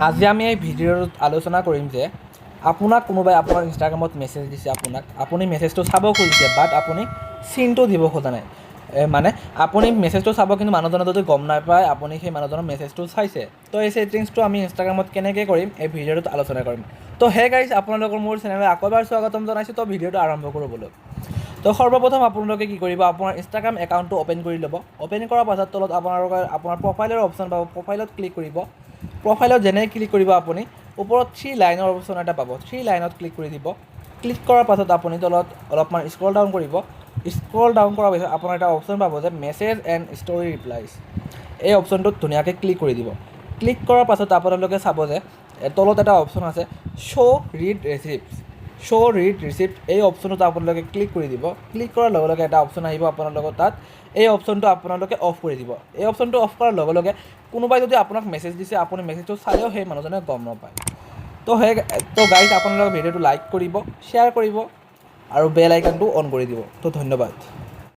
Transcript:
আজি আমি এই ভিডিঅ'ত আলোচনা কৰিম যে আপোনাক কোনোবাই আপোনাৰ ইনষ্টাগ্ৰামত মেছেজ দিছে, আপুনি মেছেজটো চাব খুজিছে বাট আপুনি চিনটো দিব খোজা নাই। মানে আপুনি মেছেজটো চাব কিন্তু মানুহজনে যদি গম নাপায় আপুনি সেই মানুহজনৰ মেছেজটো চাইছে। তো এই ছেটিংছটো আমি ইনষ্টাগ্ৰামত কেনেকৈ কৰিম এই ভিডিঅ'টোত আলোচনা কৰিম। তো হে গাইজ, আপোনালোকৰ মোৰ চেনেললৈ আকৌ এবাৰ স্বাগতম জনাইছোঁ। তো ভিডিঅ'টো আৰম্ভ কৰোঁ বোলো। তো সৰ্বপ্ৰথম আপোনালোকে কি কৰিব, আপোনাৰ ইনষ্টাগ্ৰাম একাউণ্টটো অ'পেন কৰি ল'ব। অ'পেন কৰাৰ পাছত তলত আপোনাৰ প্ৰফাইলৰ অপশ্যন পাব, প্ৰফাইলত ক্লিক কৰিব। প্ৰফাইলত যেনে ক্লিক কৰিব আপুনি ওপৰত 3 লাইনৰ অপশ্যন এটা পাব, 3 লাইনত ক্লিক কৰি দিব। ক্লিক কৰাৰ পাছত আপুনি তলত অলপমান স্ক্ৰল ডাউন কৰিব। স্ক্ৰল ডাউন কৰাৰ পিছত আপোনাৰ এটা অপশ্যন পাব যে মেছেজ এণ্ড ষ্টৰি ৰিপ্লাইজ। এই অপশ্যনটোত ধুনীয়াকৈ ক্লিক কৰি দিব। ক্লিক কৰাৰ পাছত আপোনালোকে চাব যে তলত এটা অপশ্যন আছে show' read receipts. Show' read receipt এই অপশ্যনটোত আপোনালোকে ক্লিক কৰি দিব। ক্লিক কৰাৰ লগে লগে এটা অপশ্যন আহিব আপোনালোকৰ তাত। এই অপশ্যনটো আপোনালোকে অফ কৰি দিব। এই অপশ্যনটো অফ কৰাৰ লগে লগে কোনোবাই যদি আপোনাক মেছেজ দিছে আপুনি মেছেজটো চালেও সেই মানুহজনে গম নাপায়। তো গাইজ, আপোনালোকে ভিডিঅ'টো লাইক কৰিব, শ্বেয়াৰ কৰিব আৰু বেল আইকনটো অন কৰি দিব। তো ধন্যবাদ।